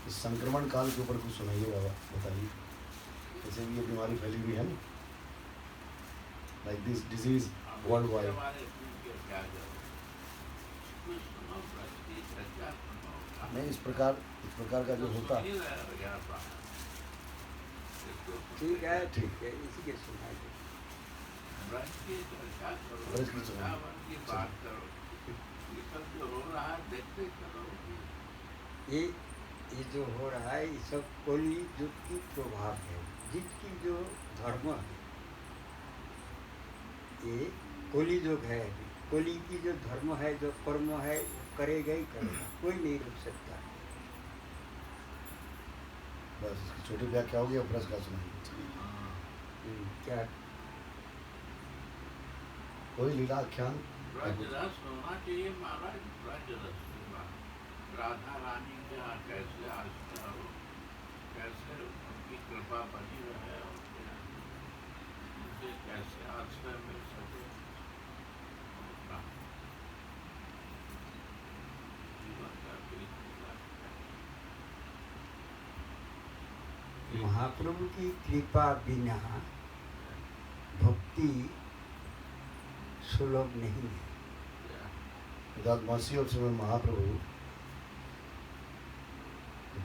इस संक्रमण काल के ऊपर कुछ सुनाइए बाबा, बताइए। जैसे भी ये बीमारी फैली हुई है ना, like this disease world wide. नहीं, इस प्रकार का जो होता। ठीक है, इसी के सुनाइए। ब्रज की सुनाइए। बात करो, ये सब जो हो रहा है देखते करो। ये जो हो रहा है ये सब कली युग की प्रभाव है। जिसकी जो धर्म है, ये कली युग है। कली की जो धर्म है, जो कर्म है, वो करेगा ही करेगा, कोई नहीं रुक सकता। बस इसकी छोटी व्याख्या होगी। अब ब्रज का सुनाइए। क्या कोई लीलाख्यान? ब्रज रस होना चाहिए महाराज, ब्रज रस। राधा रानी के यहाँ कैसे आस्था हो, कैसे उनकी कृपा बनी रहे, उनसे कैसे आश्रय मिल सके, जीवन का महाप्रभु की कृपा बिना भक्ति सुलभ नहीं है। Without mercy of Srimad Mahaprabhu,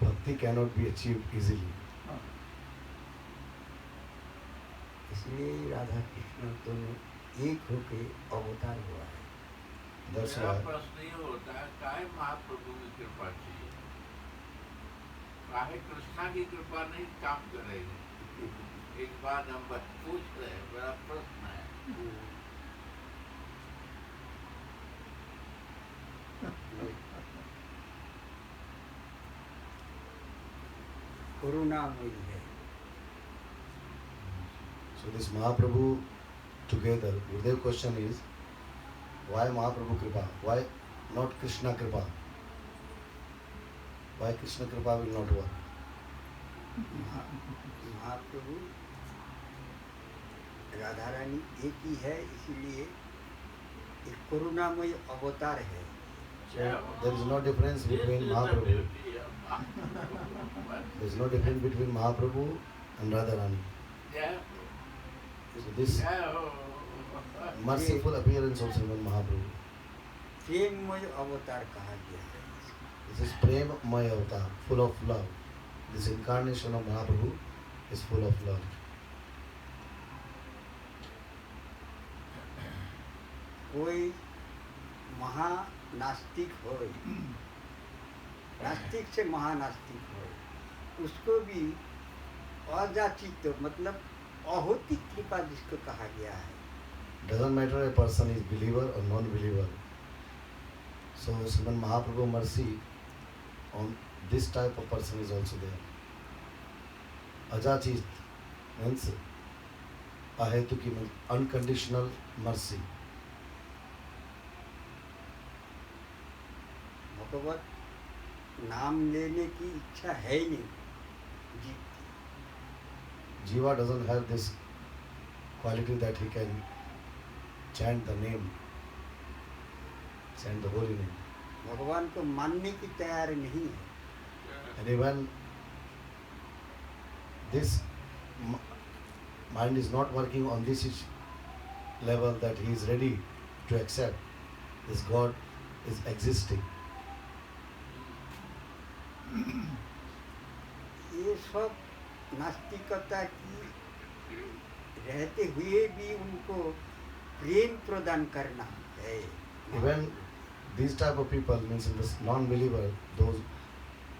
bhakti cannot be achieved easily. इसलिए राधा कृष्ण दोनों एक होके अवतार हुआ है। मेरा प्रश्न ये होता है, काहे महाप्रभु की कृपा चाहिए, काहे कृष्णा की कृपा नहीं काम करेगी? एक बात हम पूछ रहे हैं, मेरा प्रश्न है। करुणामयी है। So this Mahaprabhu together, Gurudev question is, why Mahaprabhu Kripa? Why not Krishna Kripa? Why Krishna Kripa will not work? महाप्रभु राधा रानी एक ही है, इसीलिए एक करुणामय अवतार है। So there is no difference between Mahaprabhu. There is no difference between Mahaprabhu and Radharani. So this merciful appearance of Srimad Mahaprabhu. प्रेममय अवतार कहा गया है। This is Premamay avatar, full of love. This incarnation of Mahaprabhu is full of love. कोई महानास्तिक हो, नास्तिक से महानास्तिक हो, उसको भी अजाचित मतलब अहोतिक कृपा जिसको कहा गया है। Doesn't matter a person is believer or non-believer. So Srimad Mahaprabhu mercy on this type of person is also there. Ajachit means ahetuki, means unconditional mercy. भगवत नाम लेने की इच्छा है ही नहीं जीव की। Jiva doesn't have this quality that he can chant the name, chant the holy name. भगवान को मानने की तैयार नहीं है। And even this mind is not working on this level that he is ready to accept this God is existing. ये सब नास्तिकता की रहते हुए भी उनको प्रेम प्रदान करना है। Even these type of people, means in this non-believer, those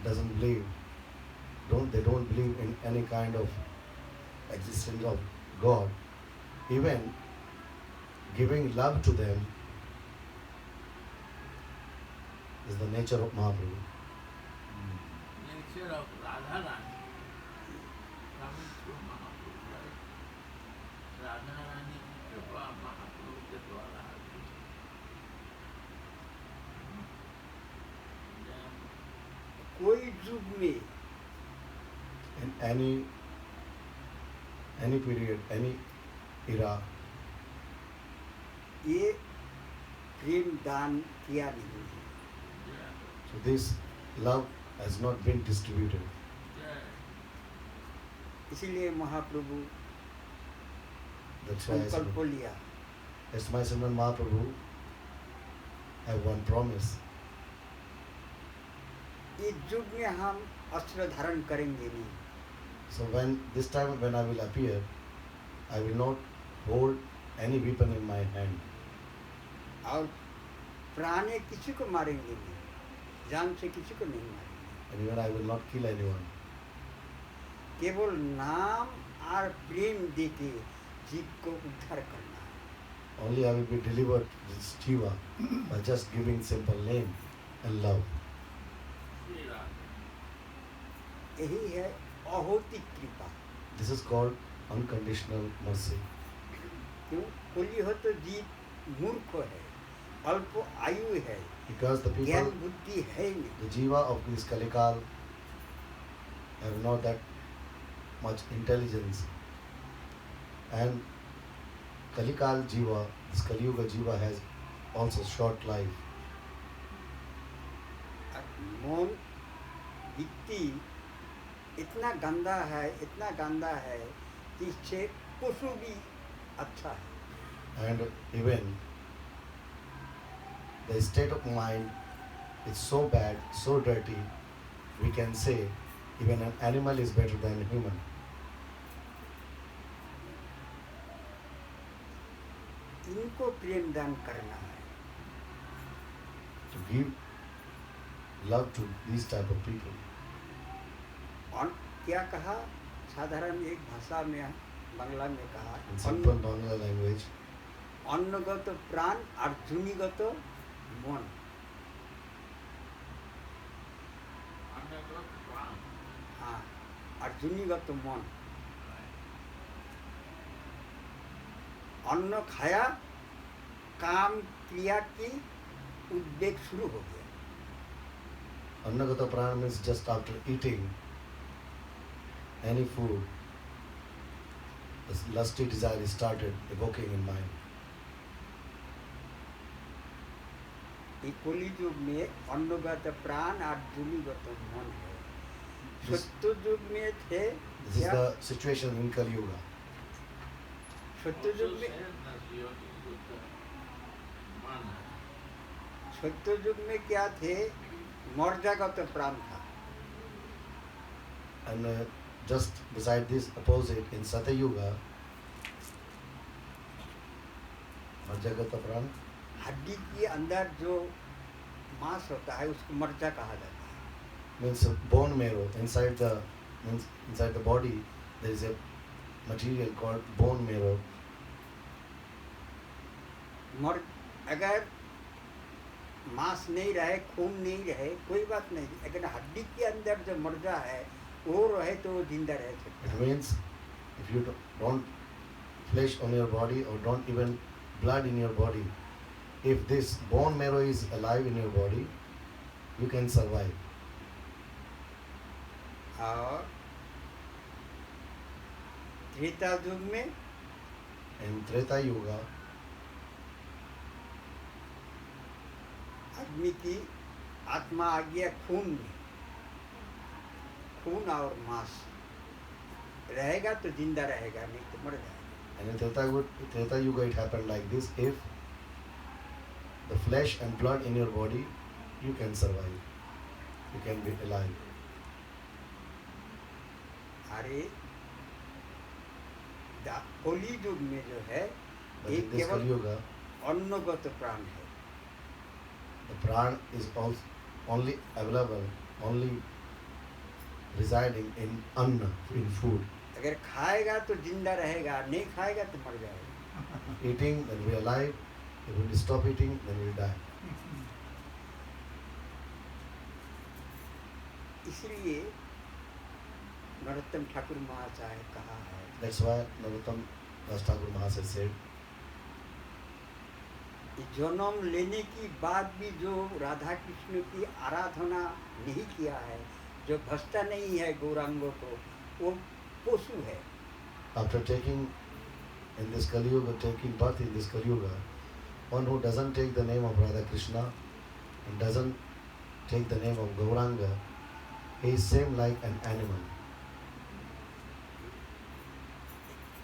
doesn't believe, they don't believe in any kind of existence of God. Even giving love to them is the nature of Mahaprabhu. Nature of Radha Rani coming through Mahaprabhu, right? Radha Rani की कृपा महाप्रभु के द्वारा आती है। कोई युग में In any period, any era, ये प्रेम दान किया नहीं है। so this love has not been distributed. इसीलिए महाप्रभु That's why संकल्प लिया, as my Sriman Mahaprabhu have one promise. इस युग में हम अस्त्र धारण करेंगे नहीं, So when this time when I will appear, I will not hold any weapon in my hand. और प्राणे किसी को मारेंगे नहीं, जान से किसी को नहीं मारेंगे, And even I will not kill anyone. केवल नाम और प्रेम देके जीव को उद्धार करना है। Only I will be delivered this jiva by just giving simple name and love. यही है अहोतिक कृपा। This is called unconditional mercy. क्यों? कोई हो तो जीव मूर्ख है, अल्प आयु है, Because the ज्ञान people, बुद्धि है नहीं। the jiva of this Kalikal have not that much intelligence. And Kalikal jiva, this Kali Yuga jiva has also short life. मौन वृत्ति इतना गंदा है, इतना गंदा है कि इससे पशु भी अच्छा है। And even the state of mind is so bad, so dirty, we can say even an animal is better than a human. इनको प्रेम दान करना है। To give love to these type of people. और क्या कहा? साधारण एक भाषा में बांग्ला में कहा, In simple Bangla language, अन्नगत प्राण और जूनिगत मन। हाँ, और जूनिगत मन। अन्न खाया, काम क्रिया की उद्वेग शुरू हो गया। Annagata prana means just after eating any food, this lusty desire is started evoking in mind. कली युग में अन्नगत प्राण और जूनिगत मन है। सत्य युग में थे This is the situation in Kali Yuga. सत्य युग में सत्य युग में क्या थे? मर्जागत प्राण था। And just beside this opposite in Satya Yuga, Marjagata Pran, हड्डी के अंदर जो मांस होता है उसको मर्जा कहा जाता है। means a bone marrow. Inside the body there is a material called bone marrow. अगर मांस नहीं रहे, खून नहीं रहे, कोई बात नहीं, अगर हड्डी के अंदर जो मर्जा है वो रहे तो वो जिंदा रह सकता It है। means if you don't flesh on your body or don't even blood in your body, if this bone marrow is alive in your body, you can survive. और त्रेता युग में In Treta Yuga, आदमी की आत्मा आ गया खून में। खून और मांस रहेगा तो जिंदा रहेगा, नहीं तो मर जाएगा। and in Treta Yuga it happened like this: if the flesh and blood in your body, you can survive, you can be alive. अरे कली युग में जो है But ये in this केवल Kali Yuga, अन्नगत प्राण है। the pran is only available, only residing in anna, in food. अगर खाएगा तो जिंदा रहेगा, नहीं खाएगा तो मर जाएगा। Eating, then we are alive. If we stop eating, then we die. इसलिए नरोत्तम ठाकुर महाशय कहा है, That's why Narottam Das Thakur Mahasaya said, कि जन्म लेने की बाद भी जो राधा कृष्ण की आराधना नहीं किया है, जो भजता नहीं है गौरांगों को, वो पशु है। after taking in this Kali Yuga, taking birth in this Kali Yuga, one who doesn't take the name of Radha Krishna and doesn't take the name of Gauranga, he is same like an animal.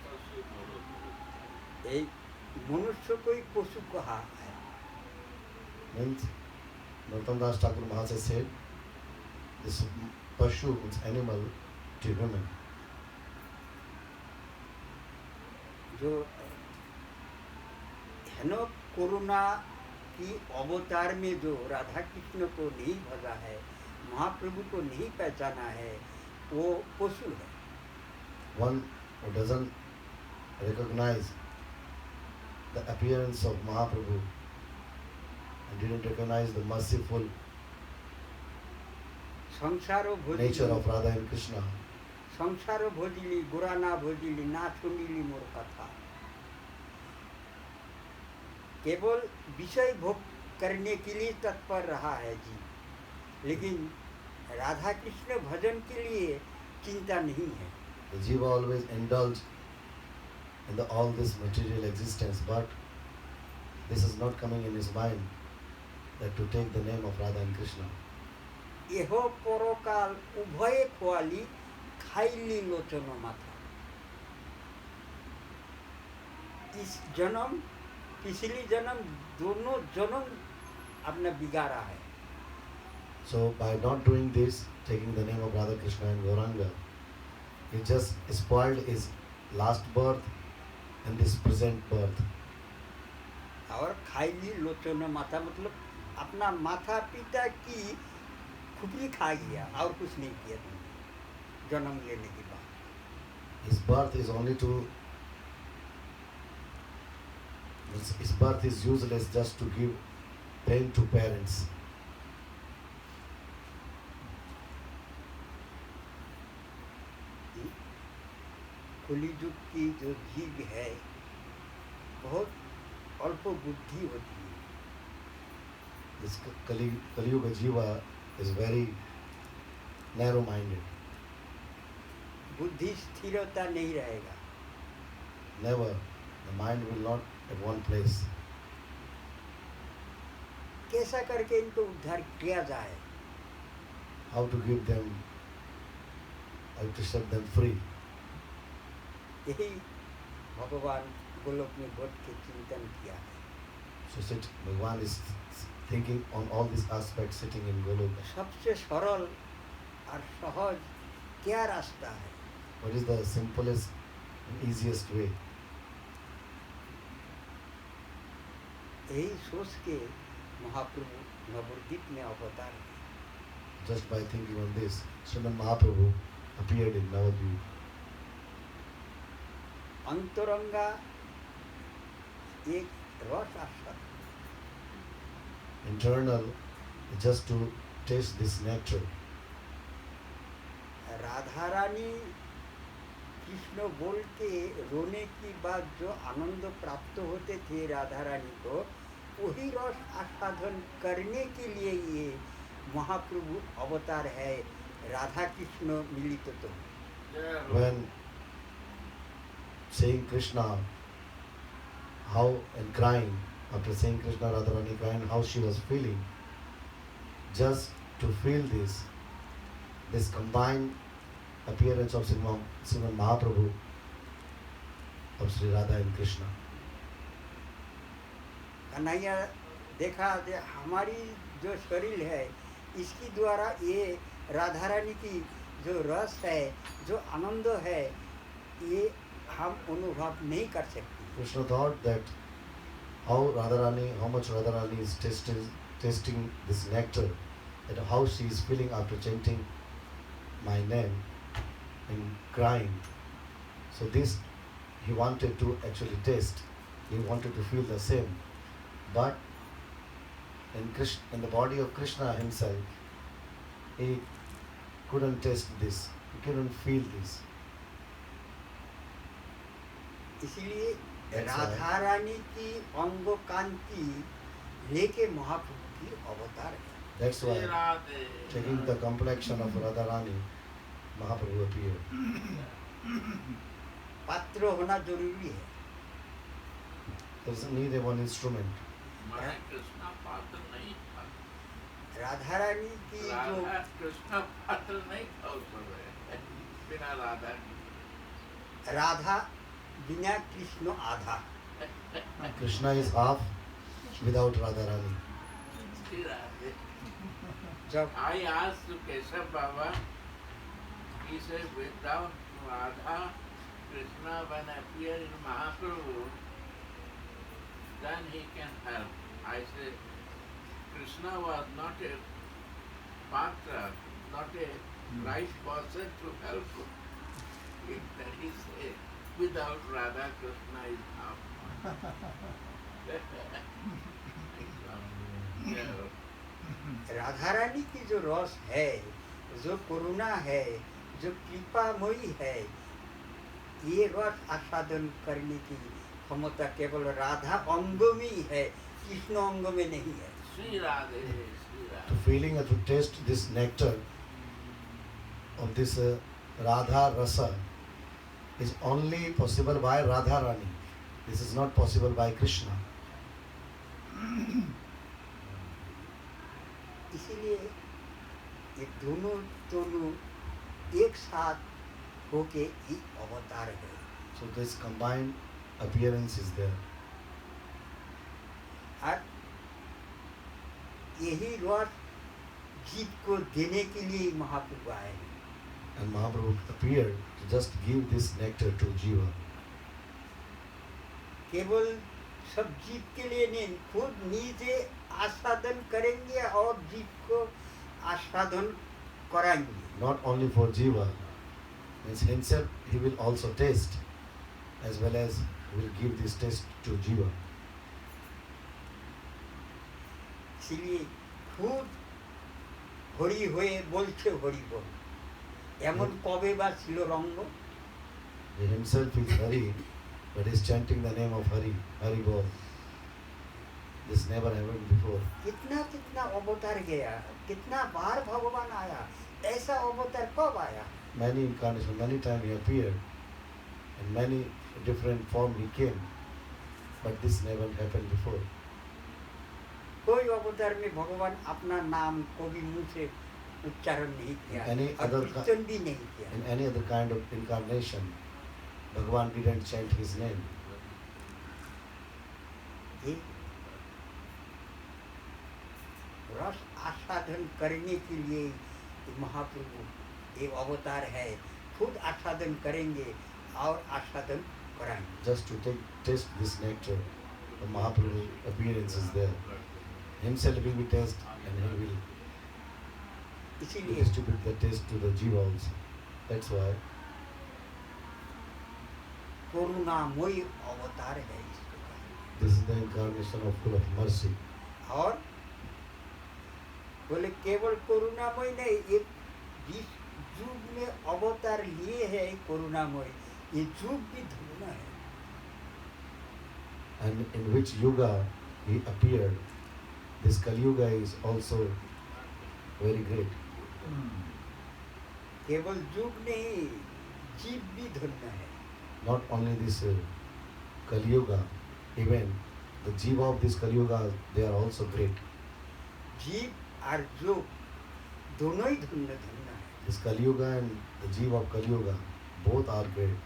पशु बोलो এই मनुष्य को ही पशु कहा है। Means Narottam Das Thakur Mahasaya said, this Pashu means animal to women. जो है ना कोरोना की अवतार में जो राधा कृष्ण को नहीं भजा है, महाप्रभु को नहीं पहचाना है, वो पशु है। One who doesn't recognize the appearance of Mahaprabhu and didn't recognize the merciful संसारो nature of भोजिली Radha and Krishna, संसारो भोजिली गुराना भोजिली ना सुनिली मोर कथा। केवल विषय भोग करने के लिए तत्पर रहा है जी, लेकिन राधा कृष्ण भजन के लिए चिंता नहीं है। the jiva always indulged in all this material existence, but this is not coming in his mind that to take the name of Radha and Krishna. एह परकाल उभय खोआली खाइली लोचन माथा। इस जन्म पिछली जन्म दोनों जन्म अपना बिगाड़ा है। So by not doing this, taking the name of Radha Krishna and Gauranga, he just spoiled his last birth and this present birth. और खाइली लोचन माथा मतलब अपना माता पिता की खुपरी खा गया और कुछ नहीं किया तुमने जन्म लेने के बाद। His birth is only to, his birth is useless just to give pain to parents. कलियुग की जो जीव है बहुत अल्प बुद्धि होती है। This Kali-Yuga Jiva is very narrow-minded. बुद्धि स्थिरता नहीं रहेगा। Never, the mind will not at one place. कैसा करके इनको उद्धार किया जाए? How to give them, how to set them free. यही भगवान गोलोक में बहुत के चिंतन किया है। So Bhagavan is thinking on all these aspects sitting in Goloka. सबसे सरल और सहज क्या रास्ता है? What is the simplest and easiest way? यही सोच के महाप्रभु नवद्वीप में अवतार है। Just by thinking on this, Srimad Mahaprabhu appeared in Navadvip. अंतरंगा एक रस आस्वाद, Internal, just to taste this nectar. Radha Rani Krishna बोल के रोने की बाद जो आनंद प्राप्त होते थे राधा रानी को, वही रस आस्वादन करने के लिए ये महाप्रभु अवतार है। राधा कृष्ण मिलित तो When saying Krishna, how and crying, after saying Krishna, Radharani crying, how she was feeling, just to feel this combined appearance of Srimad Mahaprabhu, of Sri Radha and Krishna. Kanhaiya देखा दे हमारी जो शरीर है इसकी द्वारा ये राधा रानी की जो रस है जो आनंद है ये हम अनुभव नहीं कर सकते। Krishna thought that how much Radharani is tasting this nectar, that how she is feeling after chanting my name and crying. So this he wanted to actually taste. He wanted to feel the same. But in the body of Krishna himself, he couldn't taste this. He couldn't feel this. इसलिए That's Radha Rani की अंग कांति लेके महाप्रभु की अवतार है। That's why, Radhe taking the complexion of Radharani, Mahaprabhu appeared. पात्र होना जरूरी है। There is need of one instrument. मैं कृष्णा पात्र नहीं था। राधा रानी की जो राधा कृष्ण पात्र नहीं खोल सकते बिना राधा के। राधा बिना कृष्ण आधा। Krishna is half without Radharani. Shri Radhe. जब I asked to Keshav Baba, he said without Radha, Krishna when appear in Mahaprabhu, then he can help. I said, Krishna was not a patra, not a right person to help. Then he said, without Radha, Krishna is half. Radha Rani की जो रस है, जो करुणा है, जो कृपामयी है, ये रस आस्वादन करने की क्षमता केवल राधा अंग में ही है, कृष्ण अंग में नहीं है। Sri Radhe, Sri To Radhe. feeling and to taste this nectar of this Radha Rasa is only possible by Radharani. This is not possible by Krishna. इसीलिए ये दोनों एक साथ होके ही अवतार है। So this combined appearance is there. और यही रस जीव को देने के लिए महाप्रभु आए हैं। And Mahaprabhu appeared to just give this nectar to Jiva. केवल सब जीव के लिए नहीं, खुद नीचे आस्वादन करेंगे और जीव को आस्वादन कराएंगे। Not only for Jiva, means himself he will also taste, as well as will give this taste to Jiva. इसलिए खुद হরি হয়ে বলছে হরি বল, এমন কবে বা ছিল রঙ্গ? He himself is Hari, but is chanting the name of Hari, Hari Bol. This never happened before. कितना कितना अवतार गया, कितना बार भगवान आया, ऐसा अवतार कब आया? Many incarnations, many times he appeared, in many different form he came, but this never happened before. कोई अवतार में भगवान अपना नाम कभी मुंह से उच्चारण नहीं किया Any और other कीर्तन भी नहीं किया। In any other kind of incarnation, Bhagavan didn't chant his name. ये रस आस्वादन करने के लिए महाप्रभु एक अवतार है, खुद आस्वादन करेंगे और आस्वादन कराएंगे। Just to taste this nectar, the Mahaprabhu appearance is there. Himself will be tasted and he will इसीलिए distribute the taste to the Jiva also. That's why करुणामयी अवतार है इसको कहा। this is the incarnation of full of mercy. और बोले केवल करुणामय नहीं, एक जिस युग में अवतार लिए है करुणामय, ये युग भी धन्य है। And in which yuga he appeared, this Kali Yuga is also very great. केवल युग नहीं, जीव भी धन्य है। Not only this Kali Yuga, even the Jiva of this Kali Yuga, they are also great. जीव और युग दोनों ही धन्य धन्य है। This Kali Yuga and the Jiva of Kali Yuga, both are great.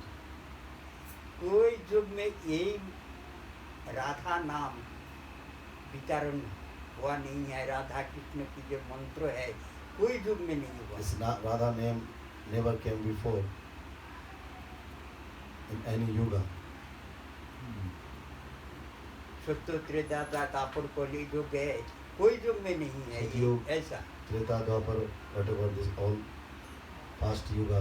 कोई युग में यही राधा नाम वितरण हुआ नहीं है, राधा कृष्ण की जो मंत्र है कोई युग में नहीं हुआ। This Radha name never came before in any yuga. सत्य त्रेता दापर कली युग है, कोई युग में नहीं है ये सतयुग, ऐसा। Treta, Dwapar, whatever this all past yuga.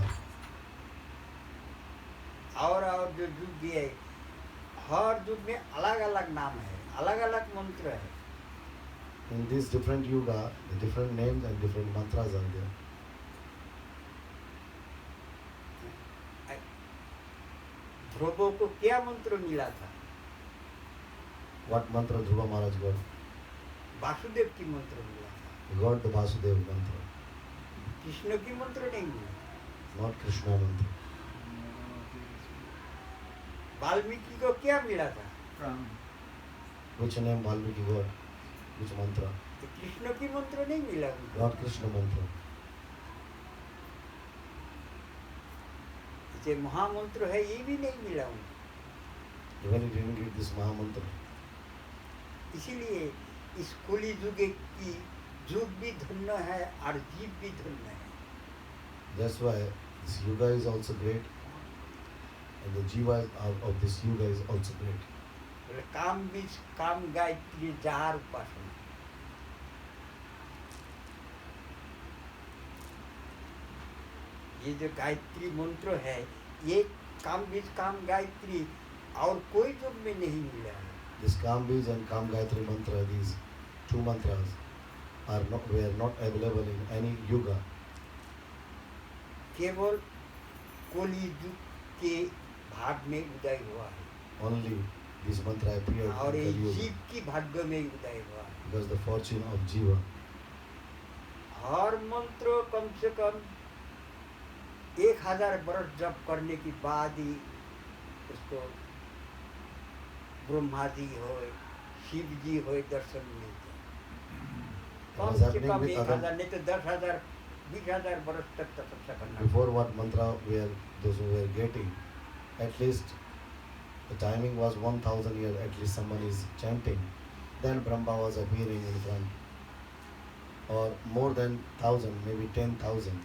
और जो युग है, हर युग में अलग अलग नाम है, अलग अलग मंत्र है। In this different yuga, the different names and different mantras are there. ध्रुवों को क्या मंत्र मिला था? What mantra Dhruva Maharaj got? Vasudev की मंत्र मिला था, He got the Vasudeva mantra, Krishna की मंत्र नहीं मिला। not Krishna mantra. वाल्मीकि को क्या मिला था? Which name Valmiki got? Which mantra? ये कृष्ण की मंत्र नहीं मिला उनको। not Krishna mantra. जो महामंत्र है ये भी नहीं मिला उनको। Even he didn't get this Maha mantra. इसीलिए इस कली युग भी धन्य है और जीव भी धन्य है। That's why this yuga is also great, and the jiva of this yuga is also great. बोले काम बीज काम गायत्री जार उपासना। ये जो गायत्री मंत्र है ये काम बीज काम गायत्री और कोई युग में नहीं मिला है। This Kambij and Kam Gayatri mantra, these two mantras, were not available in any yuga. केवल कली युग के भाग में उदय हुआ है Only this mantra appeared और in ये Kali जीव Yuga की भाग्य में उदय हुआ है। because the fortune of jiva. हर मंत्र कम से कम 1000 वर्ष जप करने के बाद ही उसको ब्रह्मा जी हो शिव जी हो दर्शन मिलते। कम was से happening कम with 1000 नहीं तो 10,000 20,000 वर्ष तक तपस्या करना। Before what mantra those who were getting, at least the timing was 1000 years, at least someone is chanting. Then Brahma was appearing in front. Or more than 1000, maybe 10,000.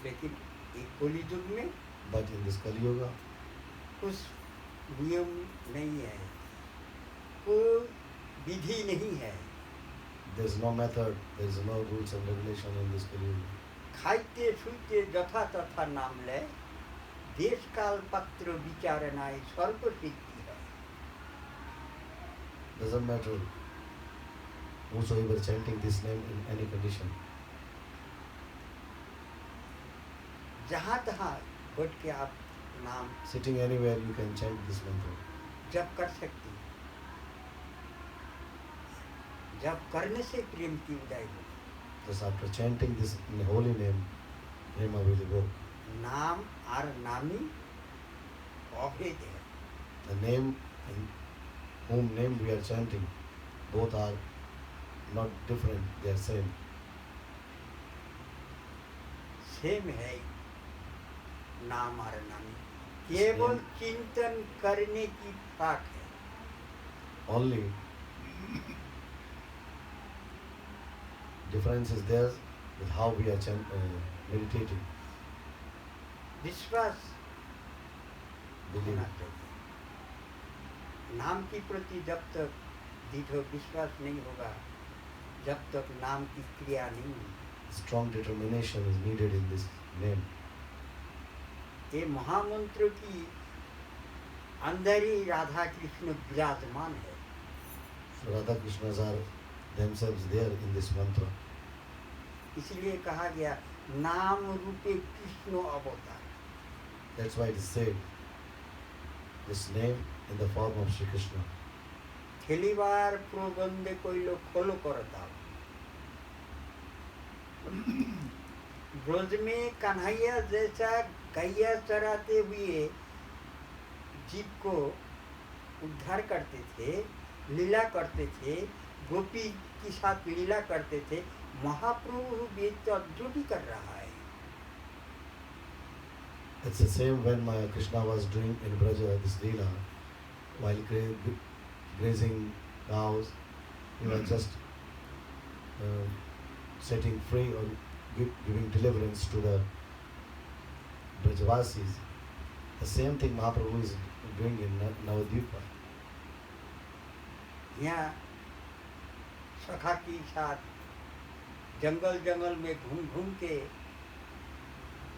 लेकिन एक कली युग में But in this Kali Yuga, कुछ नियम नहीं है, कोई विधि नहीं है। there is no method, there is no rules and regulation in this Kali Yuga. खाइते सुइते जथा तथा नाम ले देश काल पत्र विचारनाय सर्व सिद्धि है। Doesn't matter whosoever chanting this name in any condition. जहाँ तहाँ बैठ के आप नाम Sitting anywhere you can chant this mantra. जप कर सकती हैं। जप करने से प्रेम की उदय हो। Just after chanting this holy name, Prema will evoke. नाम और नामी अभेद है। The name and whom name we are chanting, both are not different, they are same. Same है नाम और नामी, केवल चिंतन करने की पाठ है। Only difference is there with how we are meditating. विश्वास Believe. होना चाहिए। नाम के प्रति जब तक दृढ़ विश्वास नहीं होगा, जब तक नाम की क्रिया नहीं होगी। Strong determination is needed in this name. ये महामंत्र की अंदर ही राधा कृष्ण विराजमान है। So Radha Krishnas are themselves there in this mantra. इसलिए कहा गया नाम रूपे कृष्ण अवतार। That's why it is said, this name in the form of Shri Krishna. थेलीवार प्रबंध कोई लोग फॉलो करता। ब्रज में कन्हैया जैसा गैया चराते हुए जीव को उद्धार करते थे, लीला करते थे, गोपी के साथ लीला करते थे। महाप्रभु भी तो ड्यूटी कर रहा है। It's the same when Krishna was doing in Braja this Leela, while grazing cows, he was just setting free or giving deliverance to the Brajavasis. The same thing Mahaprabhu is doing in Navadvipa. यहाँ सखा के साथ जंगल जंगल में घूम घूम के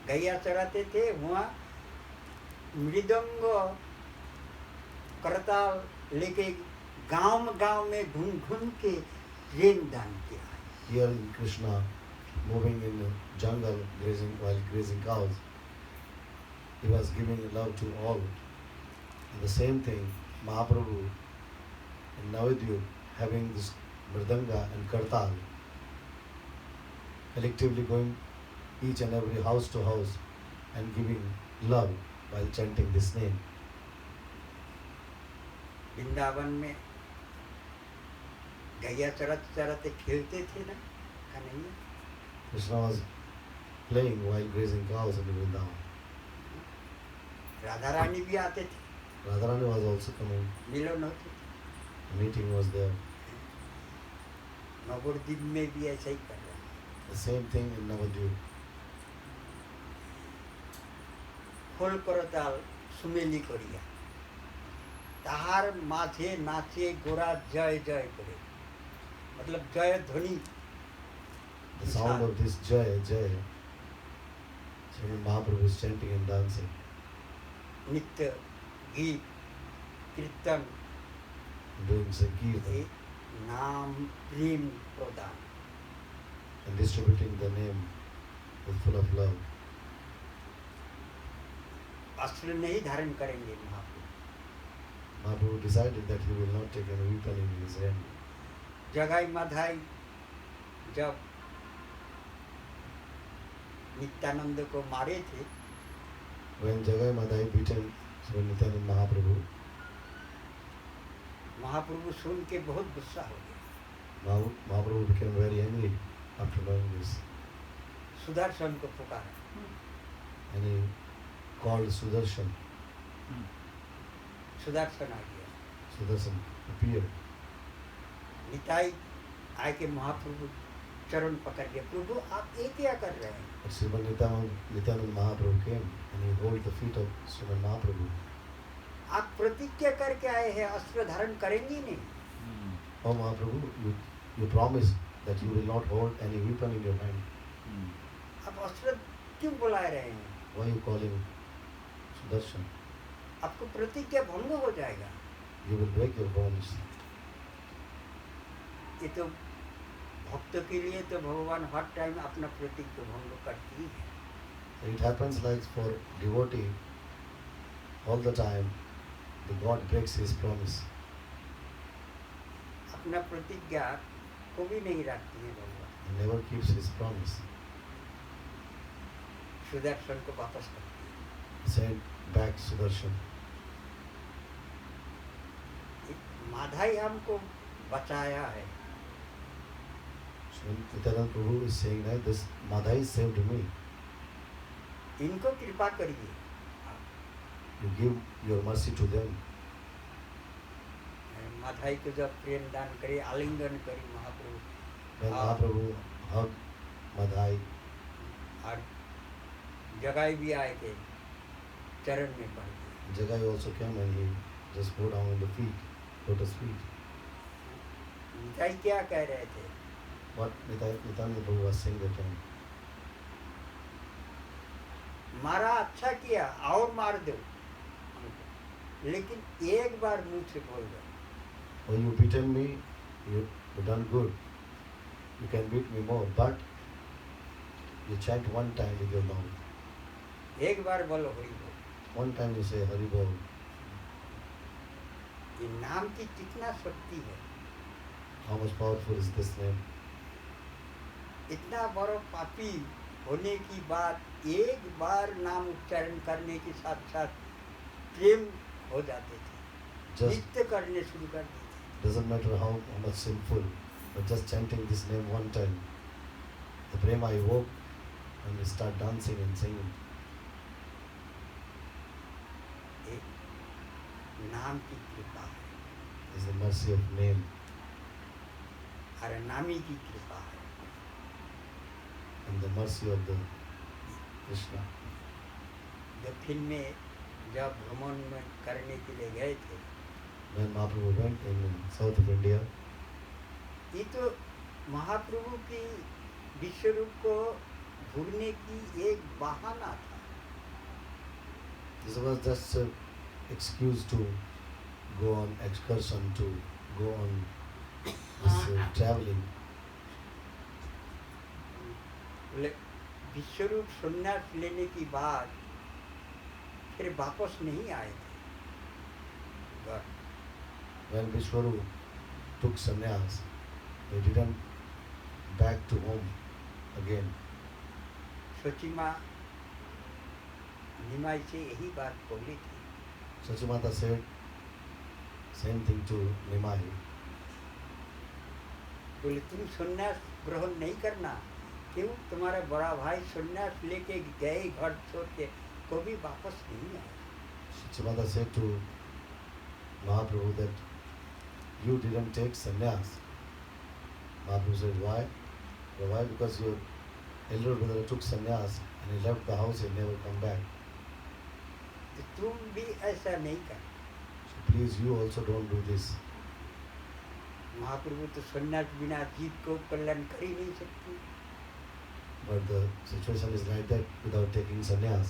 गैया चराते थे। वहाँ मृदंग करताल लेके गांव गांव में घूम घूम के रेन दान किया। Here in Krishna, moving in the jungle, while grazing cows, he was giving love to all. And the same thing, Mahaprabhu in Navadvip, having this Mridanga and Kartal, collectively going each and every house to house and giving love while chanting this name. Vrindavan में गैया चराते चराते खेलते थे ना Kanhaiya. Krishna was playing while grazing cows in Vrindavan. Radha Rani भी आते थे, Radharani was also coming. मिलन होते थे। A meeting was there. Nabadwip में भी ऐसा ही कर रहे हैं। The same thing in Navadvip. খোল করতাল সুমেলি করিয়া তাহার মাঝে নাচে গোরা জয় জয় করে, मतलब জয় ধ্বনি। The sound of this Jai, Jai, Srimad Mahaprabhu is chanting and dancing. नित्य गीत कीर्तन Doing Sankirtan नाम प्रेम प्रदान। and distributing the name with full of love. अस्त्र नहीं धारण करेंगे महाप्रभु। Mahaprabhu decided that he will not take any weapon in his hand. जगाई माधाई जब नित्यानंद को मारे थे, When Jagai Madhai beaten Sri Nityananda Mahaprabhu, महाप्रभु सुन के बहुत गुस्सा हो गए। Mahaprabhu became very angry after knowing this. Sudarshan को पुकारा, And he called Sudarshan. Sudarshan आ गया। Sudarshan appeared. निताई आए के महाप्रभु चरण पकड़ के, प्रभु आप ये क्या कर रहे हैं? But Srimad Nityananda Mahaprabhu came and he held the feet of Srimad Mahaprabhu. आप प्रतिज्ञा करके आए हैं, अस्त्र धारण करेंगे नहीं। Oh Mahaprabhu, you promised that you will not hold any weapon in your hand. आप अस्त्र क्यों बुलाए रहे हैं? Why are you calling Sudarshan? आपको प्रतिज्ञा भंग हो जाएगा। You will break your bones. ये तो भक्त के लिए तो भगवान हर टाइम अपना प्रतिज्ञा भंग करती है। It happens like for devotee, all the time, the God breaks his promise. अपना प्रतिज्ञा कभी नहीं रखती है भगवान। He never keeps his promise. Sudarshan को वापस करती है। He sent back Sudarshan. माधाई हमको बचाया है। So Nityananda Prabhu is saying that this Madhai saved me. इनको कृपा करिए। You give your mercy to them. माधाई को जब प्रेम दान करे, आलिंगन करे महाप्रभु, When Mahaprabhu hugged Madhai, और जगाई भी आए थे, चरण में पड़ गए। Jagai also came and he just bowed down in the feet, lotus feet. Nitai क्या कह रहे थे? What Nityananda Prabhu was saying that time. मारा अच्छा किया, और मार दो हमको, लेकिन एक बार मुंह से बोल दो। Oh, you beaten me, you done good. You can beat me more, but you chant one time with your mouth. एक बार बोलो हरि बोल। One time you say Hari Bol. ये नाम की कितना शक्ति है। How much powerful is this name? इतना बड़ा पापी होने की बात एक बार नाम उच्चारण करने के साथ साथ प्रेम हो जाते थे, Just नित्य करने शुरू कर देते। doesn't matter how much sinful, but just chanting this name one time, the prema evoke and we start dancing and singing. नाम की कृपा है, Is the mercy of name और नामी की कृपा है। and the mercy of the Krishna. दक्षिण में जब भ्रमण में करने के लिए गए थे, When Mahaprabhu went in south of India, ये तो महाप्रभु की विश्व रूप को भूलने की एक बहाना था। this was just an excuse to go on excursion, to go on this traveling. विश्व रूप संन्यास लेने की बाद फिर वापस नहीं आए थे घर। When Vishwaru took sannyas, they didn't back to home again. सोची माँ निमाई से यही बात बोली थी, Sachimata said same thing to Nimai. बोले तुम संन्यास ग्रहण नहीं करना। क्यों? तुम्हारा बड़ा भाई संन्यास लेके गए घर छोड़ के, कभी वापस नहीं आए। Shimada said to Mahaprabhu that you didn't take sannyas. Mahaprabhu said, why? Well, why? Because your elder brother took sannyas and he left the house and never come back. तो तुम भी ऐसा नहीं कर। So please, you also don't do this. महाप्रभु तो संन्यास बिना जीव को कल्याण कर ही नहीं सकती। But the situation is like that. Without taking sannyas,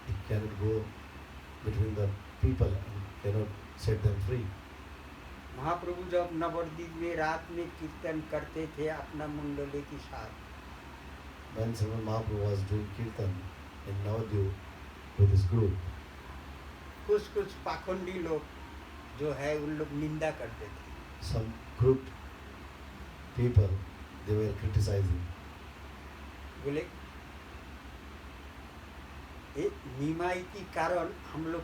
he cannot go between the people and cannot set them free. महाप्रभु जब नवद्वीप में रात में कीर्तन करते थे अपना मंडली के साथ, When Sriman Mahaprabhu was doing kirtan in Navadvip with his group, कुछ पाखंडी लोग जो है उन लोग निंदा करते थे। some crooked people, they were criticizing. बोले ये निमाई के कारण हम लोग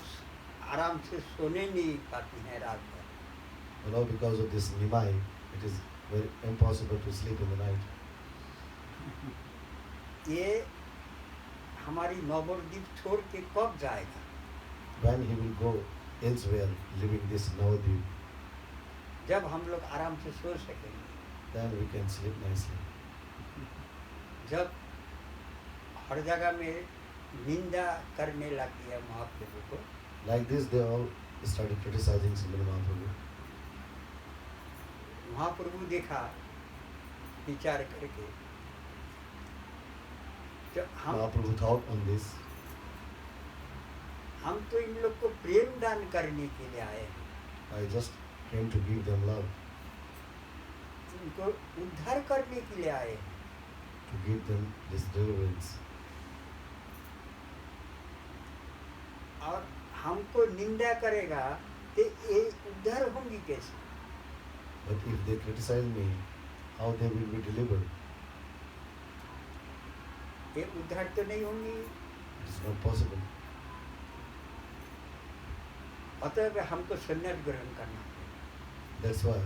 आराम से सोने नहीं पाते हैं रात भर। You know, because of this nimai, it is very impossible to sleep in the night. ये हमारी नवद्वीप छोड़ के कब जाएगा? When he will go elsewhere, living this Navadvip, जब हम लोग आराम से सो सकेंगे। then we can sleep nicely. जब हर जगह में निंदा करने लगी है महाप्रभु को, Like this, they all started criticizing Srimad Mahaprabhu. महाप्रभु देखा विचार करके, जब Mahaprabhu thought on this. हम तो इन लोग को प्रेम दान करने के लिए आए हैं, I just came to give them love, इनको उद्धार करने के लिए आए हैं। to give them this deliverance. और हमको निंदा करेगा तो ये उद्धार होंगी कैसे? But if they criticize me, how they will be delivered? ये उद्धार तो नहीं होंगी। It is not possible. अतः हमको संन्यास ग्रहण करना है। That's why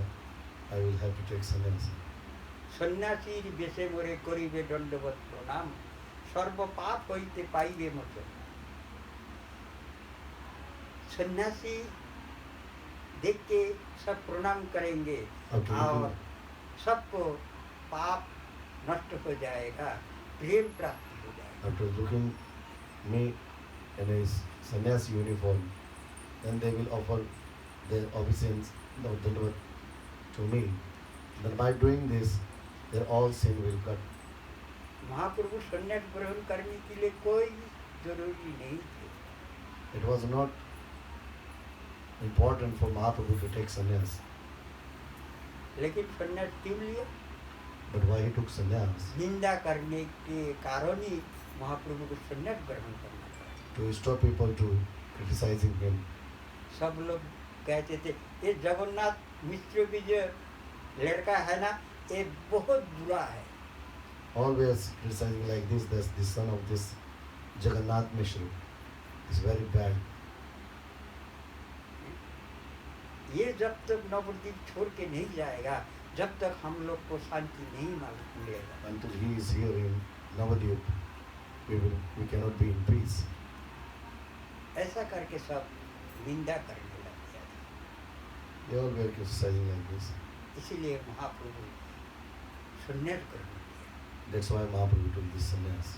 I will have to take sannyas. सन्यासी बेसे मोरे करिबे दंडवत प्रणाम, सर्व पाप होइते पाइबे मोचन। सन्यासी देख के सब प्रणाम करेंगे और सबको पाप नष्ट हो जाएगा, प्रेम प्राप्ति हो जाएगा। After looking me in a sannyas uniform, then they will offer their obeisance to me. Then by doing this, their all sin will cut. महाप्रभु सन्यास ग्रहण करने के लिए कोई जरूरी नहीं थे। It was not important for Mahaprabhu to take sannyas. लेकिन सन्यास क्यों लिया? But why he took sannyas? निंदा करने के कारण ही महाप्रभु को सन्यास ग्रहण करना पड़ा। To stop people to criticizing him. सब लोग कहते थे ये जगन्नाथ मिश्र भी जो लड़का है ना, ये बहुत बुरा है। Always criticizing like this, that's the son of this Jagannath Mishra is very bad. ये जब तक नवद्वीप छोड़ के नहीं जाएगा, जब तक हम लोग को शांति नहीं मिलेगा। Until he is here in Navadvip, we cannot be in peace. ऐसा करके सब निंदा करने लग गया था। They all were criticizing like this. इसीलिए महाप्रभु सन्यास ग्रहण किया। That's why Mahaprabhu took this sannyas.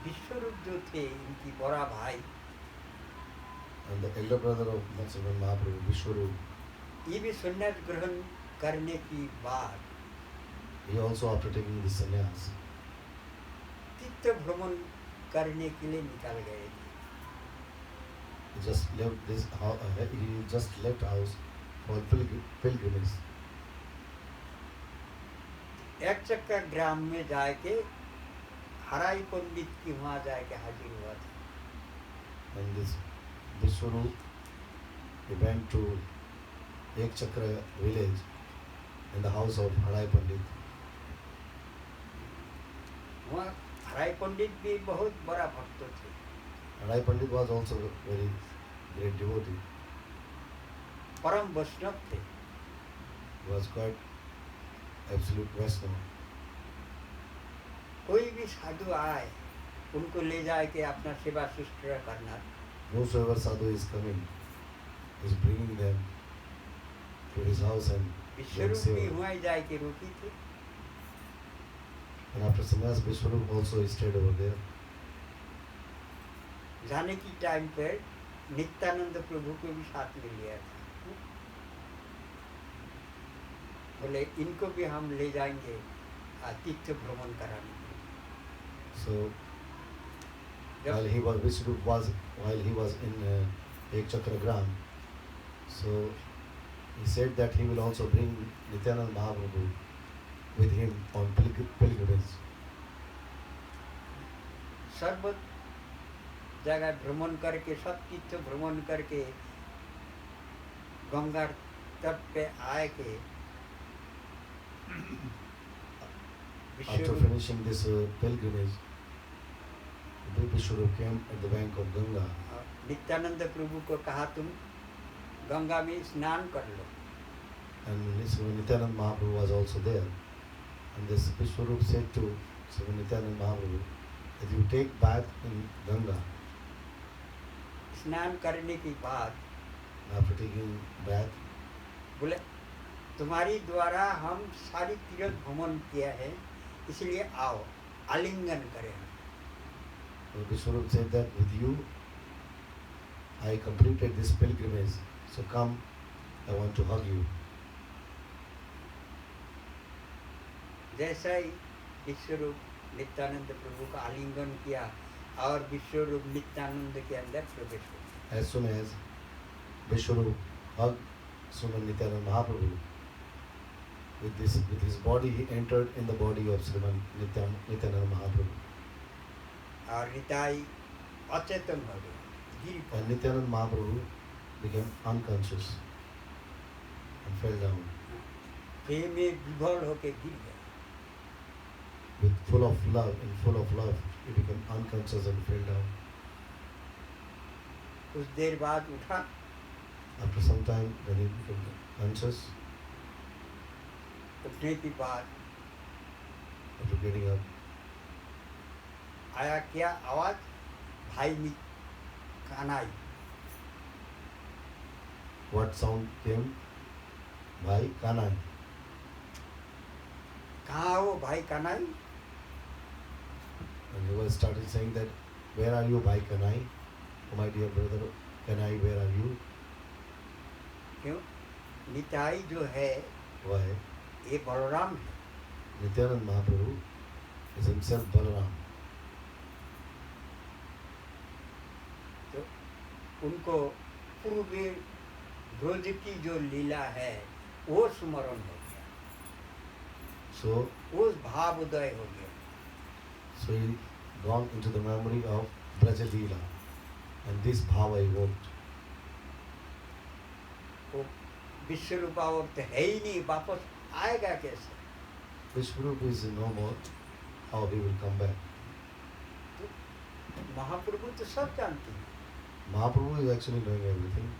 विश्वरूप जो थे इनकी बड़ा भाई, And the elder brother of Srimad Mahaprabhu, Vishwarup, ये भी सन्यास ग्रहण करने की बाद he also after taking this sannyas, तीर्थ भ्रमण करने के लिए निकल गए थे। he just left this he just left house for pilgrimage. एक चक्कर ग्राम में जाके हराई पंडित की वहाँ जाके हाजिर हुआ था। And this Vishwarup, he went to Ek Chakra village in the house of Harai Pandit. वहाँ हराई पंडित भी बहुत बड़ा भक्त थे। Harai Pandit was also a very great devotee. परम वैष्णव थे। was quite absolute Vaishnava. कोई भी साधु आए उनको ले जाए के अपना सेवा शुश्रूषा करना। Whosoever sadhu is coming, is bringing them to his house and doing विश्वरूप भी seva. वहीं जाए के रोकी थी। And after sannyas, Vishwarup also stayed over there. जाने की टाइम पर नित्यानंद प्रभु को भी साथ में लिया था। बोले इनको भी हम ले जाएंगे तीर्थ भ्रमण कराने के लिए। So जब while he was in Ekchakragram, so he said that he will also bring Nityananda Mahaprabhu with him on pilgrimage. सर्व जगह भ्रमण करके सब तीर्थ भ्रमण करके गंगा तट पे आए के After finishing this pilgrimage, Vishwarup came at the bank of Ganga. Nityanand प्रभु को कहा तुम गंगा में स्नान कर लो। And Nityananda Mahaprabhu was also there. And this Vishwarup said to Sri Nityananda Mahaprabhu that you take bath in Ganga. स्नान करने के बाद After taking bath, बोले तुम्हारी द्वारा हम सारी तीर्थ भ्रमण किया है, इसलिए आओ आलिंगन करें। Vishwarup said that with you I completed this pilgrimage, so come, I want to hug you. जैसा ही विश्वरूप नित्यानंद प्रभु का आलिंगन किया और विश्वरूप नित्यानंद के अंदर प्रवेश हो गया। As soon as Vishwarup hugged Sriman Nityananda Mahaprabhu, with his body he entered in the body of Sriman Nityananda Mahaprabhu. और निताई अचेतन हो गया, गिर पड़ा। And Nityananda Mahaprabhu became unconscious and fell down. प्रेम में विभोर होके गिर गया। Full of love, he became unconscious and fell down. कुछ देर बाद उठा, After some time, when he became conscious, उठने के बाद after getting up, आया क्या आवाज, भाई मी Kanai. what sound came? Bhai Kanai. कहाँ हो भाई Kanai? And he was started saying that, where are you, Bhai Kanai? Oh, my dear brother Kanai, where are you? क्यों? निताई जो है Why? ये बलराम है। Nityananda Mahaprabhu is himself Balaram. तो उनको पूर्व ब्रज की जो लीला है वो स्मरण हो गया, So वो भाव उदय हो गया। he gone into the memory of Braja Leela, and this bhava evoked. वो विश्व रूपावक्त है ही नहीं, वापस आएगा कैसे? Vishwarup is no more, how he will come back? तो महाप्रभु तो सब जानते हैं। Mahaprabhu is actually knowing everything.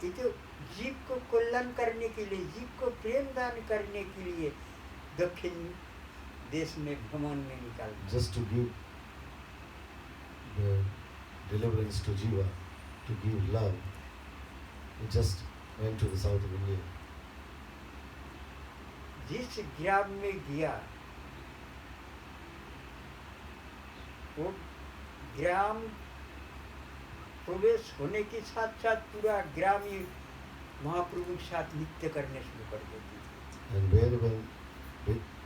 ये तो जीव को कल्याण करने के लिए, जीव को प्रेम दान करने के लिए दक्षिण देश में भ्रमण में निकाल, Just to give the deliverance to Jiva, to give love, he just went to the south of India. जिस ग्राम में गया वो ग्राम प्रवेश होने के साथ साथ पूरा ग्राम ही महाप्रभु के साथ नृत्य करने शुरू कर देती थी। And when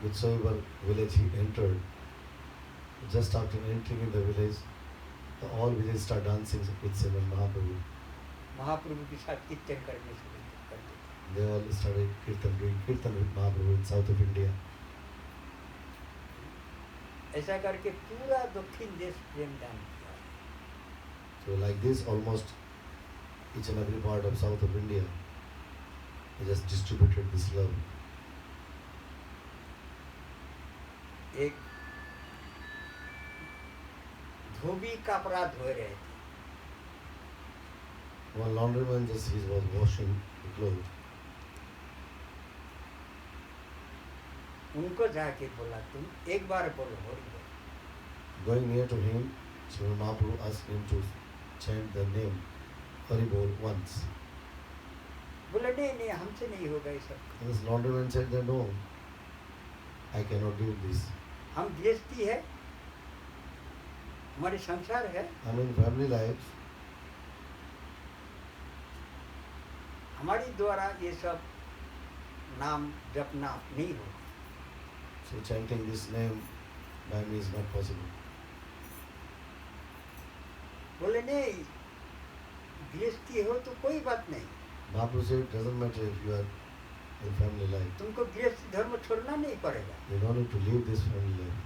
whichsoever village he entered, just after entering in the village, all villages start dancing with Sriman Mahaprabhu. महाप्रभु के साथ कीर्तन करने शुरू कर देते। They all started doing kirtan with Mahaprabhu in south of India. ऐसा करके पूरा दक्षिण देश प्रेम दान किया। So like this, almost each and every part of south of India, he just distributed this love. एक धोबी कपड़ा धो रहे थे, One laundryman just he was washing the clothes. उनको जाके बोला तुम एक बार बोलो हरि बोल। Going near to him, Srimad Mahaprabhu asked him to chant the name Hari Bol once. बोले नहीं नहीं हमसे नहीं होगा ये सब। And this laundryman said that no, I cannot do this. हम गृहस्थी है, हमारे संसार है, I'm in family life. हमारी द्वारा ये सब नाम जपना नहीं होगा। So chanting this name by me is not possible. बोले नहीं गृहस्थी हो तो कोई बात नहीं, Mahaprabhu said it doesn't matter if you are in family life. तुमको गृहस्थी धर्म छोड़ना नहीं पड़ेगा। You don't need to leave this family life.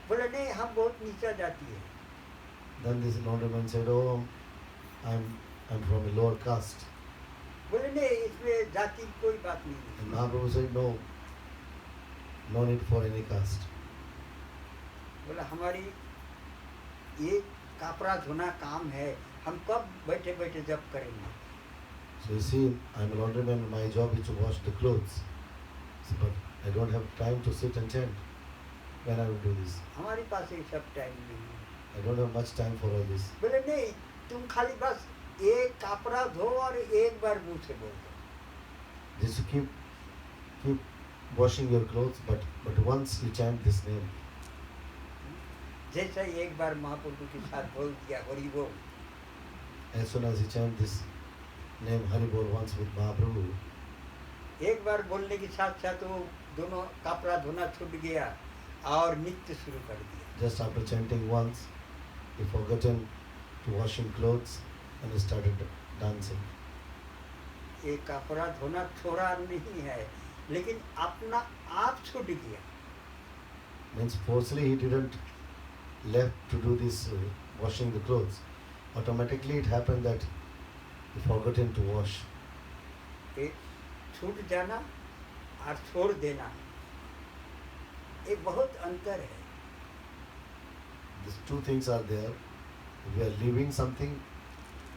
बोले नहीं हम बहुत नीचा जाती है। Then this laundryman said, oh, I'm from a lower caste. बोले नहीं इसमें जाति की कोई बात नहीं है। And Mahaprabhu said, no need for any caste. बोला हमारी ये कपड़ा धोना काम है, हम कब बैठे बैठे जप करेंगे। So you see, I'm a laundryman, my job is to wash the clothes. So, but I don't have time to sit and chant. When I will do this? हमारे पास ये सब टाइम नहीं है। I don't have much time for all this. बोले नहीं तुम खाली बस एक कपड़ा धो और एक बार मुंह से बोल दो। Just to keep washing your clothes, but once you chant this name. जैसे एक बार महाप्रभु के साथ बोल दिया हरि बोल, As soon as he chant this name Hari Bol once with Mahaprabhu, एक बार बोलने के साथ साथ वो दोनों कपड़ा धोना छूट गया और नृत्य शुरू कर दिया। just after chanting once, he forgotten to washing clothes and he started dancing. ये कपड़ा धोना छोड़ा नहीं है, लेकिन अपना आप छूट गया। Means forcefully he didn't left to do this washing the clothes. Automatically it happened that he forgotten to wash. ये छूट जाना और छोड़ देना ये बहुत अंतर है। These two things are there. We are leaving something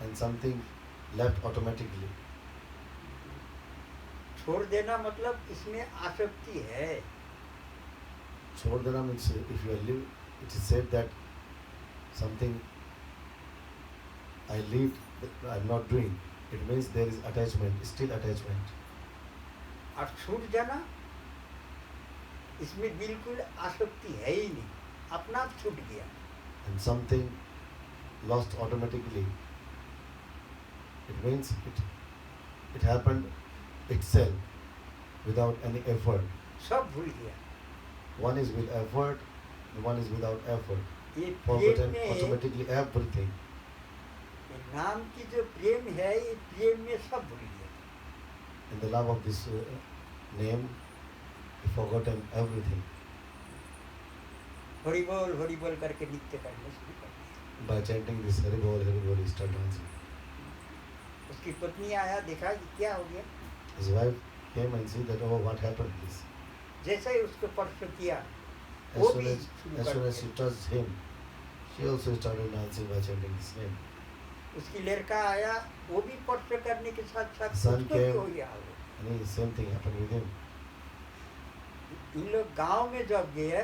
and something left automatically. छोड़ देना मतलब इसमें आसक्ति है। छोड़ देना means if you are leave, it is said that something I leave, I am not doing. It means there is attachment, still attachment. और छूट जाना इसमें बिल्कुल आसक्ति है ही नहीं, अपना आप छूट गया। And something lost automatically. It means it happened itself without any effort. सब भूल गया। One is with effort, and one is without effort. ये प्रेम Forgotten में automatically everything. ये नाम की जो प्रेम है ये प्रेम में सब भूल गया। In the love of this name, he forgotten everything. Hari बोल करके नृत्य करने शुरू कर दिया। By chanting this Hari Bol, he started dancing. उसकी पत्नी आया, देखा कि क्या हो गया। His wife came and said that, oh, what happened this? जैसे ही उसको स्पर्श किया As वो soon भी as, शुरू as कर soon as she दिया। touched him, she also started dancing by chanting his name. उसकी लड़का आया, वो भी स्पर्श करने के साथ साथ Son उसको भी came. हो गया। And the same thing happened with him. इन लोग गांव में जब गए,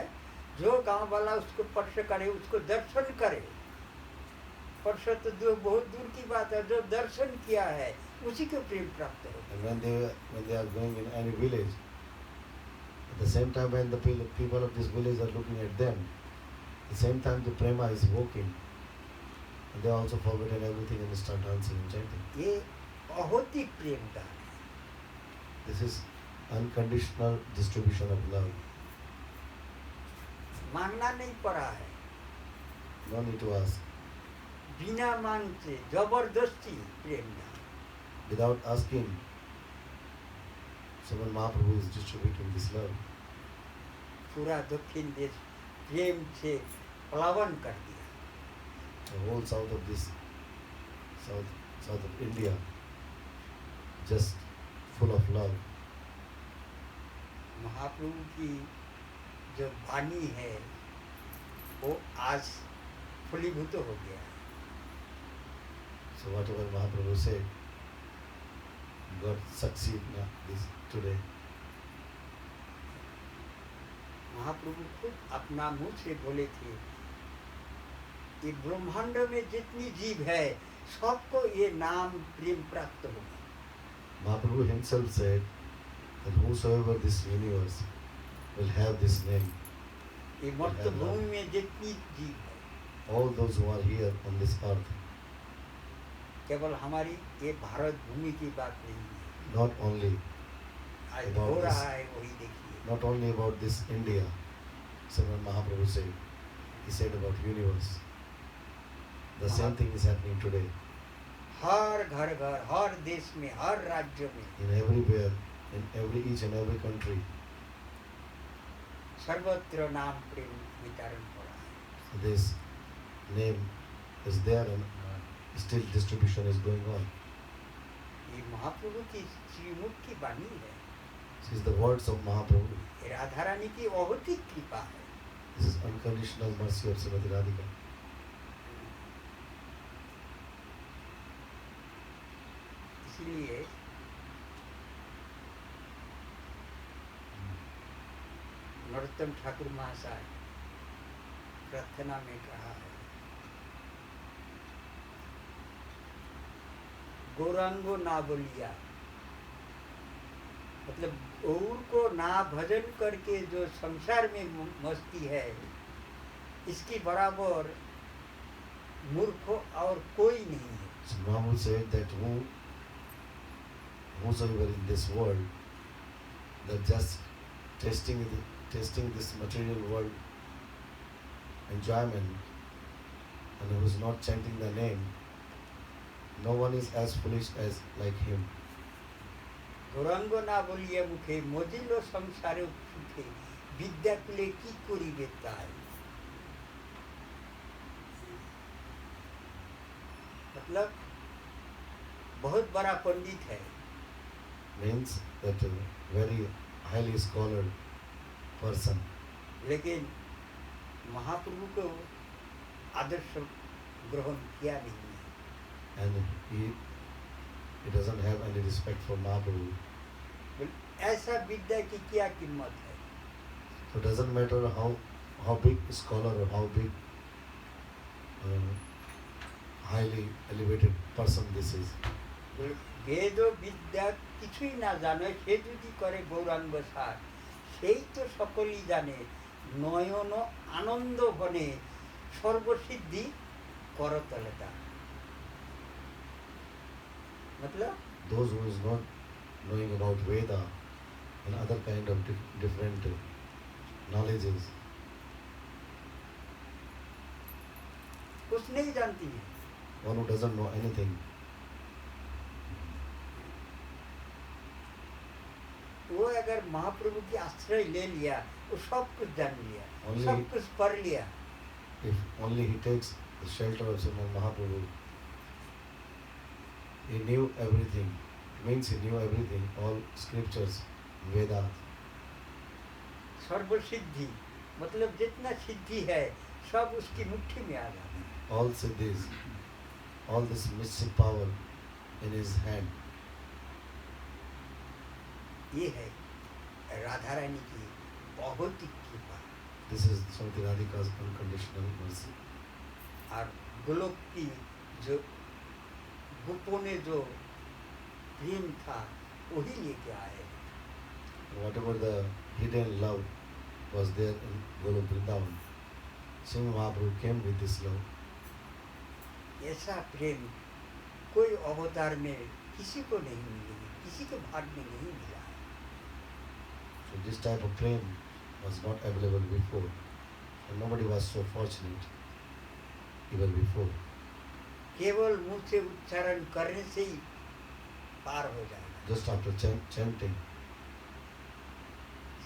जो गांव वाला उसको स्पर्श करे, उसको दर्शन करे, स्पर्श तो बहुत दूर की बात है, जो दर्शन किया है उसी को प्रेम प्राप्त हो। And when they are going in any village, at the same time when the people of this village are looking at them, at the same time the prema is walking, and they are also forgotten everything and start dancing and chanting. ये अहोतिक प्रेम का है। This is unconditional distribution of love. मांगना नहीं पड़ा है, No need to ask. बिना मांग से जबरदस्ती प्रेम का। Without asking, Srimad Mahaprabhu is distributing this love. पूरा दक्षिण देश प्रेम से प्लावन कर दिया। The whole south of this, south of India, just full of love. महाप्रभु की जो वाणी है वो आज फलीभूत हो गया। So whatever Mahaprabhu said, God succeed this today. महाप्रभु खुद अपना मुंह से बोले थे कि ब्रह्मांड में जितनी जीव है सबको ये नाम प्रेम प्राप्त होगा. Mahaprabhu himself said that whosoever this universe will have this name, ये मर्त्य भूमि में जितनी जीव है, all those who are here on this earth, केवल हमारी ये भारत भूमि की बात नहीं है. not only आज about हो रहा this- है वही देखिए. not only about this India, Srimad Mahaprabhu said, he said about universe. The same thing is happening today. हर घर घर, हर देश में, हर राज्य में, In everywhere, in each and every country, सर्वत्र नाम प्रेम वितरण हो रहा है. so this name is there and still distribution is going on. ये महाप्रभु की श्रीमुख की वाणी है. This is the words of Mahaprabhu. ये राधा रानी की अवधिक कृपा है. This is unconditional mercy of Srimati Radhika. इसलिए नरोत्तम ठाकुर महाशय प्रार्थना में कहा है, गौरांगो ना बोलिया, मतलब गौर को ना भजन करके जो संसार में मस्ती है, इसकी बराबर मूर्ख और कोई नहीं है. So Mahaprabhu said that whosoever in this world that just testing this material world enjoyment and who is not chanting the name, no one is as foolish as like him. Gauranga না বলিয়া মুখে মজিল সংসারে সুখে বিদ্যাকুলে কি করিবে তাই. मतलब बहुत बड़ा पंडित है, Means that a very highly scholared person, लेकिन महाप्रभु को आदर्श ग्रहण किया नहीं है. and he doesn't have any respect for Mahaprabhu. ऐसा विद्या की क्या कीमत है. So it doesn't matter how big scholar or how big highly elevated person this is. বেদ বিদ্যা কিছুই না জানে সে যদি করে গৌরাঙ্গ সার, সেই তো সকলেই জানে নয়ন আনন্দ বনে সর্বসিদ্ধি করতলে তার. मतलब Those who is not knowing about Veda and other kind of different knowledges, कुछ नहीं जानती है. one who doesn't know anything, वो अगर महाप्रभु की आश्रय ले लिया, वो सब कुछ जान लिया, Only- सब कुछ पढ़ लिया. if only he takes the shelter of Srimad Mahaprabhu, he knew everything. It means he knew everything, all scriptures, Veda. सर्वसिद्धि मतलब जितना सिद्धि है सब उसकी मुट्ठी में आ जाता है. All siddhis, all this mystic power in his hand. ये है राधा रानी की भौतिक कृपा. This is Srimati Radhika's unconditional mercy. और गोलोक की जो गोपों ने जो प्रेम था वही लेके आए. Whatever the hidden love was there in Golok Vrindavan, Srimad Mahaprabhu came with this love. ऐसा प्रेम कोई अवतार में किसी को नहीं मिलेगी, किसी के भाग में नहीं मिला है. So this type of prem was not available before, and nobody was so fortunate even before. केवल मुंह से उच्चारण करने से ही पार हो जाएगा. Just after chanting,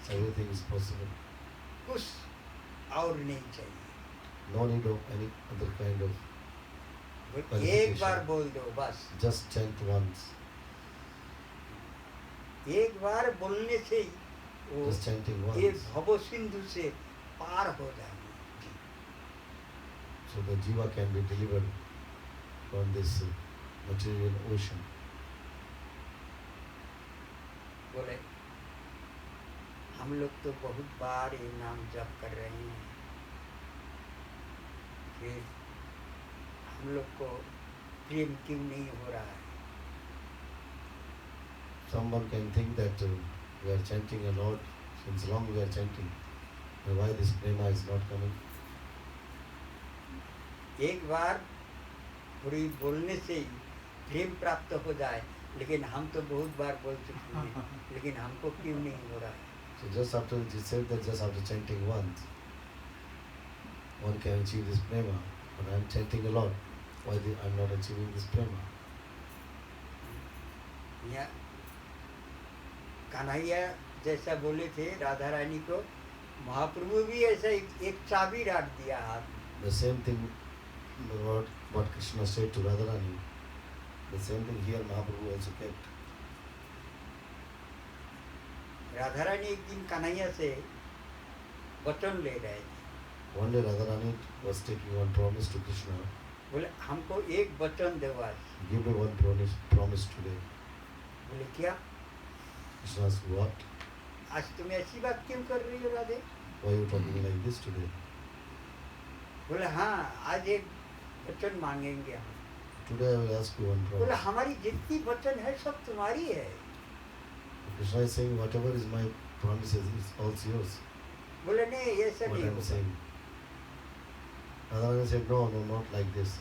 everything is possible. कुछ और नहीं चाहिए. No need of any other kind of, एक बार बोल दो बस. just chant once. एक बार बोलने से ही वो Just chanting ये once. भव सिंधु से पार हो जाएगी. So the jiva can be delivered from this material ocean. बोले हम लोग तो बहुत बार ये नाम जप कर रहे हैं, फिर हम लोग को प्रेम क्यों नहीं हो रहा है? Someone can think that we are chanting a lot, since long we are chanting, and why this prema is not coming? एक बार थोड़ी बोलने से ही प्रेम प्राप्त हो जाए, लेकिन हम तो बहुत बार बोल चुके हैं, लेकिन हमको क्यों नहीं हो रहा है? So just after it is said that just after chanting once, one can achieve this prema, but I am chanting a lot. Why I am not achieving this prema? या कन्हैया जैसा बोले थे राधा रानी को, महाप्रभु भी ऐसा एक चाबी डाल दिया हाथ में. The same thing what Krishna said to Radharani, the same thing here Mahaprabhu also kept. Radha Rani एक दिन कन्हैया से वचन ले रहे थे. One day Radharani was taking one promise to Krishna. बोले हमको एक वचन दो आज. Give me one promise today. बोले क्या? Krishna asked, what? आज तुम ऐसी बात क्यों कर रही हो Radhe? Why are you talking like this today? बोले हाँ, आज एक वचन मांगेंगे हम. Today I will ask you one बोले promise. हमारी जितनी वचन है सब तुम्हारी है. Krishna is saying, whatever is my promises is also yours. बोले नहीं, ऐसा What नहीं I am होगा. saying. Radharani said, no, not like this.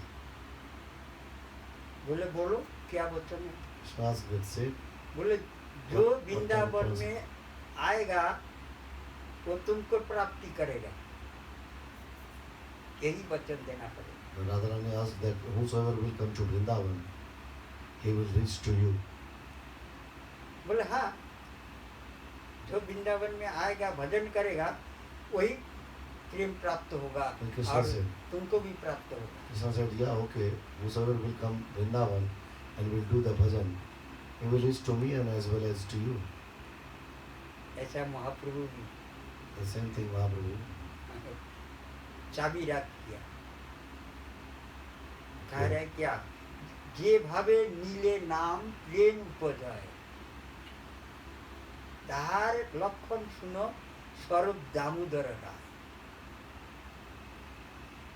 बोले बोलो क्या वचन है? Krishna asked, let's say, बोले जो what वृंदावन promise? में आएगा वो तुमको प्राप्ति करेगा, यही वचन देना पड़ेगा. And Radharani asked that whosoever will come to Vrindavan, he will reach to you. बोले हाँ, जो वृंदावन में आएगा भजन करेगा वही प्रेम प्राप्त होगा And Krishna और said, तुमको भी प्राप्त होगा. Krishna said, yeah, okay, whosoever will come Vrindavan and will do the bhajan, he will reach to me and as well as to you. ऐसा महाप्रभु भी The same thing Mahaprabhu. चाबी रख दिया. कह रहे क्या? जे भावे नीले नाम प्रेम उपजाए, तार लक्षण सुनो स्वरूप दामोदर राय.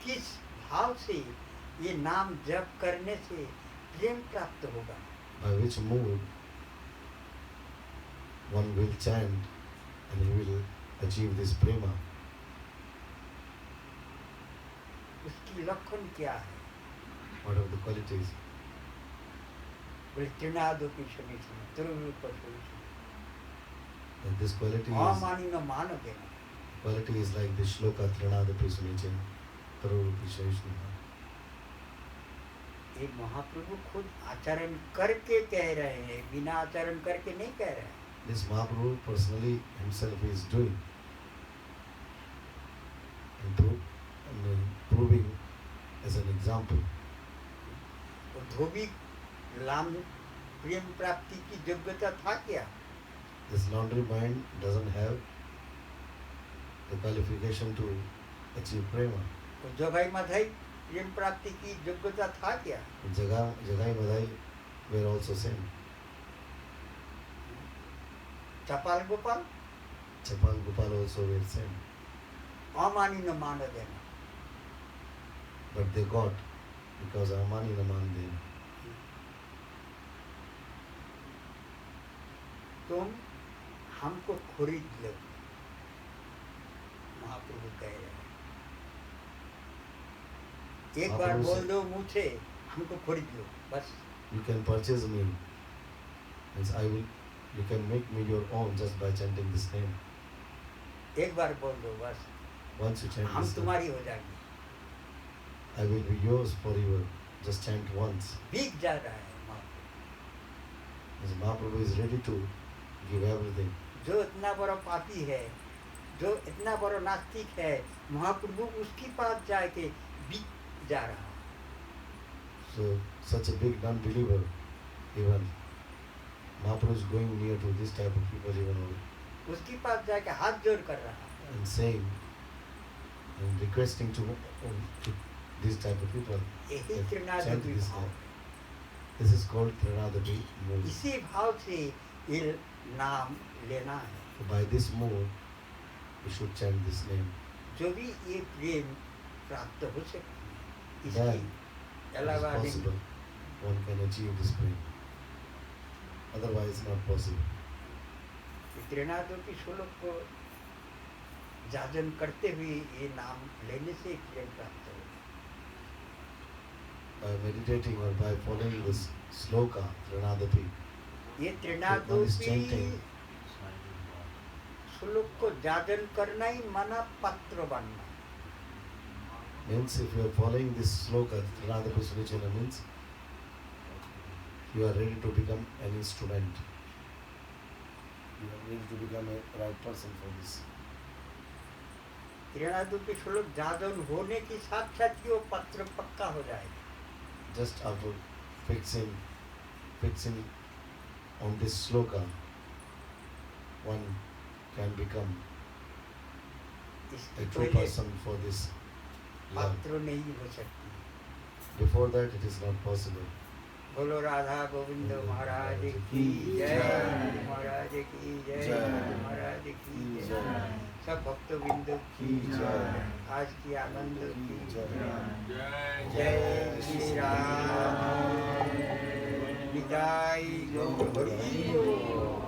किस भाव से ये नाम जप करने से प्रेम प्राप्त होगा? By which mood one will chant and he will achieve this prema. उसकी लक्षण क्या है? What are the qualities? बोले तृणादोपि सुनी सुनो तुरुरूप सुनी सुनो. And this quality अमानी न मान देना. quality is like the shloka Trinadapi Sunichin Tarurupi Shaishnuha. ये महाप्रभु खुद आचरण करके कह रहे हैं, बिना आचरण करके नहीं कह रहे हैं. This Mahaprabhu personally himself is doing and proving as an example. और धोबी लाम प्रेम प्राप्ति की योग्यता था क्या? This laundry mind doesn't have the qualification to achieve prema. और जगाई माधाई प्रेम प्राप्ति की योग्यता था क्या? Jagai Madai were also same. चपाल Gopal Chapal Gopal also were same. अमानी न मान देना. But they got because Amani Naman them. तुम हमको खरीद लो, महाप्रभु कह रहे हैं. एक बार महाप्रभु बोल से- दो मुझे हमको खरीद लो, बस. You can purchase me. Means you can make me your own just by chanting this name. एक बार बोल दो बस, Once you chant हम this name, तुम्हारी हो जाएंगे. I will be yours forever. Just chant once. बिक जा रहा है महाप्रभु. As Mahaprabhu is ready to give everything. जो इतना बड़ा पापी है, जो इतना बड़ा नास्तिक है, महाप्रभु उसके पास जाके बिक जा रहा है. So such a big non-believer, even Mahaprabhu is going near to this type of people even उसके पास जाके हाथ जोड़ कर रहा है. and saying and requesting to these type of people यही that तृणादि chant this भाव. name. This is called Trinadapi mood. इसी भाव से ये नाम लेना है। So by this mood, we should chant this name. जो भी ये प्रेम प्राप्त हो सकती है, Then इसके it is अलावा नहीं। possible one can achieve this prema. Otherwise, not possible. त्रिनादोपी श्लोक को जाजन करते हुए ये नाम लेने से प्रेम प्राप्त हो। By meditating or by following this sloka, Trinadapi, ये one is त्रिनादोपी chanting. श्लोक को जाजन करना ही माना पात्र बनना। Means if you are following this sloka, Trinadapi Sunicena means you are ready to become an instrument. You are ready to become a right person for this. त्रिनादोपी श्लोक जाजन होने के साथ साथ ही वो पत्र पक्का हो जाएगा। Just after fixing on this sloka, one can become इसके a true पहले person for this love. पात्र नहीं हो सकती। Before that, it is not possible. बोलो राधा गोविंद महाराज की जय, महाराज की जय, महाराज की जय, सब भक्तवृंद की जय, आज की आनंद की जय, जय श्री राम, विदाई गो हरि बोल।